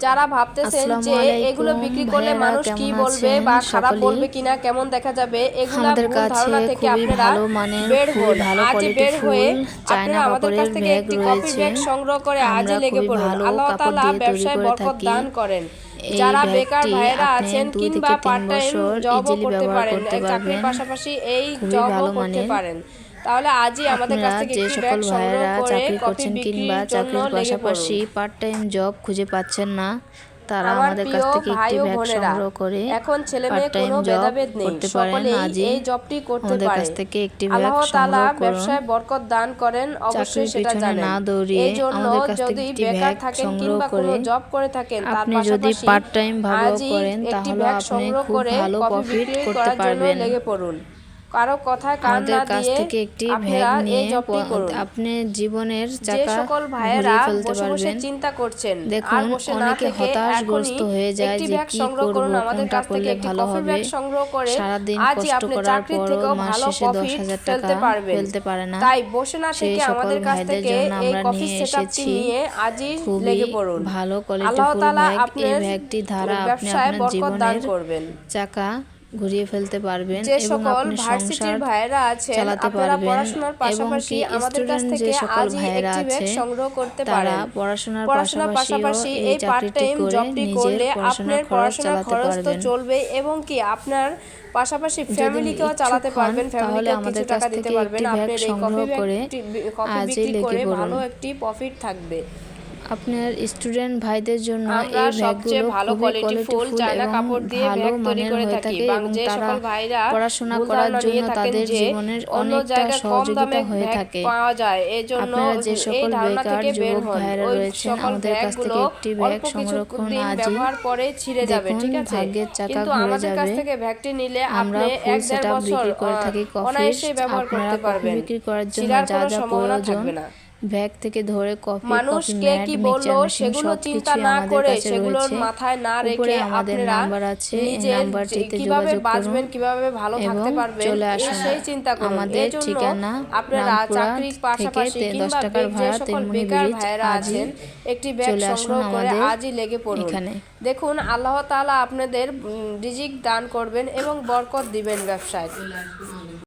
যারা ভাবতেছেন আসসালামু যে এগুলো আলাইকুম বিক্রি করলে ভাইয়ারা, মানুষ কি কেমন বলবে আছেন বা খারাপ সকলেই? বলবে কিনা, কেমন দেখা যাবে, এগুলা আমাদের ভুল কাছে ধারণা থেকে খুবই আপনারা ভালো মানের বের খুবই হন। ভালো আজ কোয়ালিটি বের হয়ে ফুল চায়না আপনারা আমাদের কাছ কাপড়ের থেকে ব্যাগ একটি কপির রয়েছে। ব্যাগ সংগ্রহ করে আমরা আজই লেগে খুবই পড়ুন। ভালো আল্লাহ কাপড় তাআলা দিয়ে তৈরি ব্যবসায় করে বরকত থাকি। দান করেন। এই যারা বেকার ব্যাগটি ভাইয়েরা আপনি আছেন 2 কিংবা থেকে 3 পার্ট টাইম বছর জবও ইজিলি করতে ব্যবহার পারেন, করতে চাকরির পারবেন। পাশাপাশি এই খুবই জবও ভালো করতে মানের। পারেন। তাহলে আজই আমাদের কাছ আপনারা থেকে যে একটি ব্যাগ সকল সংগ্রহ ভাইয়েরা করে চাকরি কপি করছেন কিংবা বিক্রির জন্য চাকরির লেগে পড়ুন। পাশাপাশি পার্ট টাইম জব খুঁজে পাচ্ছেন না, তারা আমার আমাদের কাছ প্রিয় থেকে ভাই একটি ও ব্যাগ বোনেরা, সংগ্রহ করে এখন ছেলে পার্ট মেয়ে টাইম কোনো জব ভেদাভেদ নেই, করতে পারেন। সকলেই আজই এই জবটি করতে আমাদের কাছ পারে। থেকে একটি ব্যাগ আল্লাহ তাআলা সংগ্রহ করুন। ব্যবসায় বরকত দান করেন, অবশ্যই চাকরির সেটা পিছনে জানেন। না দৌড়িয়ে এই জন্য আমাদের কাছ থেকে যদি একটি বেকার ব্যাগ থাকেন সংগ্রহ কিংবা কোনো করে জব করে থাকেন, তার আপনি যদি পাশাপাশি পার্ট টাইম ভাবেও আজই করেন একটি তাহলে ব্যাগ আপনি সংগ্রহ খুব করে ভালো কপি প্রফিট বিক্রি করতে করার জন্য পারবেন। লেগে পড়ুন। কারো কথায় কান আমাদের না কাছ দিয়ে থেকে একটি ব্যাগ আপনারা এই নিয়ে জবটি করুন। আপনি জীবনের যে চাকা সকল ভাইয়েরা ঘুরিয়ে ফেলতে বসে বসে পারবেন। চিন্তা করছেন, আর দেখুন, বসে না অনেকে থেকে এখনই হতাশগ্রস্ত হয়ে যায় একটি যে ব্যাগ কি সংগ্রহ করব, করুন আমাদের কোনটা কাছ থেকে। করলে একটি ভালো কফির হবে। ব্যাগ সংগ্রহ করে সারাদিন আজই কষ্ট আপনি করার চাকরির পরও থেকেও মাস ভালো শেষে প্রফিট 10,000 টাকা ফেলতে পারবেন। ফেলতে পারে না। তাই বসে না সেই থেকে সকল আমাদের কাছ ভাইদের থেকে জন্য এই আমরা কফি নিয়ে সেটআপটি এসেছি নিয়ে আজই খুবই লেগে পড়ুন। ভালো আল্লাহ কোয়ালিটিফুল তাআলা ব্যাগ। এই আপনার ব্যাগটি দ্বারা আপনি ব্যবসায় আপনার বরকত দান জীবনের করবেন। চাকা ঘুরিয়ে ফেলতে পারবেন যে এবং সকল আপনি ভার্সিটির সংসার ভাইয়েরা আছেন, চালাতে আপনারা পারবেন। পড়াশোনার এবং পাশাপাশি কি আমাদের কাছ স্টুডেন্ট যে থেকে সকল আজই ভাইয়েরা একটি ব্যাগ আছে সংগ্রহ করতে তারা পারেন। পড়াশোনার পড়াশোনার পাশাপাশিও পাশাপাশি এই এই পার্ট চাকরিটি টাইম করে জবটি নিজের করলে পড়াশোনার আপনার খরচ পড়াশোনার চালাতে খরচ তো পারবেন। চলবেই, এবং কি আপনার পাশাপাশি যদি ফ্যামিলিকেও ইচ্ছুক চালাতে হন পারবেন, তাহলে ফ্যামিলিকেও কিছু আমাদের কাছ টাকা দিতে থেকে পারবেন। একটি ব্যাগ আপনার এই সংগ্রহ করে কফি আজই বিক্রি লেগে করে পড়ুন। ভালো একটি প্রফিট থাকবে। আপনার স্টুডেন্ট ভাইদের জন্য আমরা এই সবচেয়ে ব্যাগগুলো ভালো খুবই কোয়ালিটিফুল কোয়ালিটিফুল চায়না এবং কাপড় দিয়ে ভালো ব্যাগ তৈরি মানের করে হয়ে থাকি। থাকে এবং যে তারা সকল ভাইরা পড়াশোনা ভুল করার ধারণা জন্য নিয়ে থাকেন তাদের যে জীবনের অন্য অনেকটা জায়গায় কম দামে সহযোগিতা হয়ে ব্যাগ থাকে। পাওয়া যায়, এই জন্য আপনারা যে এই সকল ধারণা বেকার থেকে বের যুবক হন। ভাইয়েরা ওই রয়েছেন, সকল আমাদের কাছ ব্যাগগুলো থেকে একটি ব্যাগ অল্প কিছু সংরক্ষণ দিন আজই। ব্যবহার পরে ছিঁড়ে যাবে, দেখুন, ঠিক আছে? ভাগ্যের চাকা কিন্তু ঘুরে আমাদের কাছ যাবে। থেকে ব্যাগটি নিলে আমরা আপনি ফুল 1-1.5 সেটআপ বছর বিক্রি করে থাকি কফির। অনায়াসেই ব্যবহার আপনারা করতে কফি পারবেন, বিক্রি করার জন্য ছিঁড়ার যা কোনো যা সম্ভাবনা প্রয়োজন, থাকবে না। ব্যাগ থেকে ধরে কফি, মানুষ কফি কে ম্যাট, কি মিক্সচার বললো মেশিন সেগুলো চিন্তা সবকিছুই না আমাদের করে, কাছে সেগুলোর রয়েছে। মাথায় না উপরে রেখে আমাদের আপনারা নাম্বার আছে, এই নিজের নাম্বারটিতে কিভাবে যোগাযোগ করুন বাঁচবেন, কিভাবে ভালো এবং থাকতে পারবেন, চলে এই আসুন। সেই চিন্তা করুন। আমাদের এই জন্য ঠিকানা আপনারা রামপুরা চাকরির থেকে পাশাপাশি 10 কিংবা টাকার যে ভাড়া সকল তেলমুনি বেকার ব্রিজ। ভাইয়েরা আজই আছেন, একটি ব্যাগ চলে আসুন সংগ্রহ করে আমাদের আজই লেগে পড়ুন। এখানে। দেখুন, আল্লাহ তাআলা আপনাদের রিজিক দান করবেন এবং বরকত দিবেন ব্যবসায়।